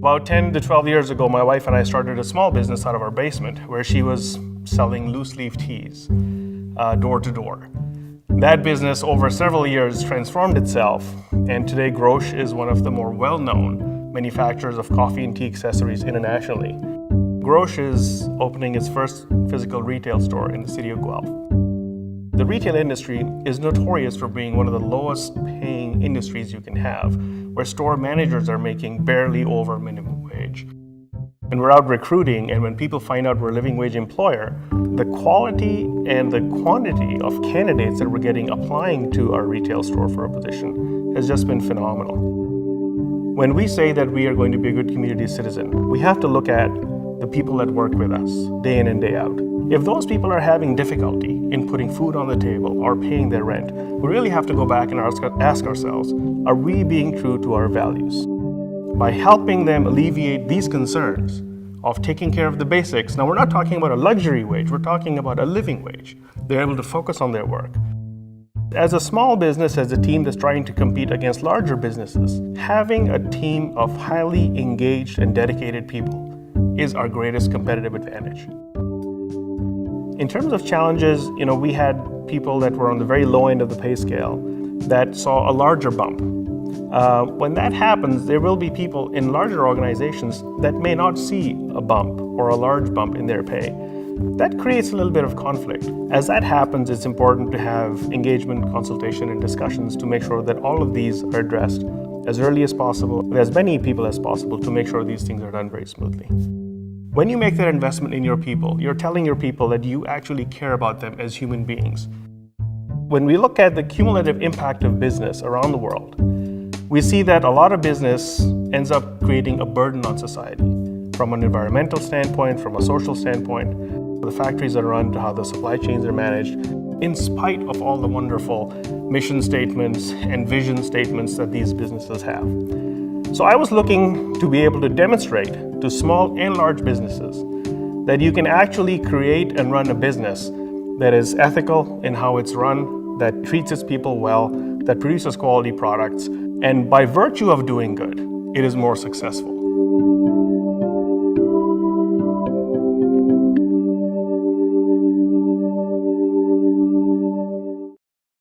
About 10 to 12 years ago, my wife and I started a small business out of our basement where she was selling loose leaf teas, door to door. That business over several years transformed itself, and today Grosche is one of the more well-known manufacturers of coffee and tea accessories internationally. Grosche is opening its first physical retail store in the city of Guelph. The retail industry is notorious for being one of the lowest paying industries you can have, where store managers are making barely over minimum wage. When we're out recruiting and when people find out we're a living wage employer, the quality and the quantity of candidates that we're getting applying to our retail store for a position has just been phenomenal. When we say that we are going to be a good community citizen, we have to look at the people that work with us day in and day out. If those people are having difficulty in putting food on the table or paying their rent, we really have to go back and ask ourselves, are we being true to our values? By helping them alleviate these concerns of taking care of the basics, now we're not talking about a luxury wage, we're talking about a living wage. They're able to focus on their work. As a small business, as a team that's trying to compete against larger businesses, having a team of highly engaged and dedicated people is our greatest competitive advantage. In terms of challenges, we had people that were on the very low end of the pay scale that saw a larger bump. When that happens, there will be people in larger organizations that may not see a bump or a large bump in their pay. That creates a little bit of conflict. As that happens, it's important to have engagement, consultation, and discussions to make sure that all of these are addressed as early as possible, with as many people as possible, to make sure these things are done very smoothly. When you make that investment in your people, you're telling your people that you actually care about them as human beings. When we look at the cumulative impact of business around the world, we see that a lot of business ends up creating a burden on society, from an environmental standpoint, from a social standpoint, the factories that are run, to how the supply chains are managed, in spite of all the wonderful mission statements and vision statements that these businesses have. So I was looking to be able to demonstrate to small and large businesses that you can actually create and run a business that is ethical in how it's run, that treats its people well, that produces quality products, and by virtue of doing good, it is more successful.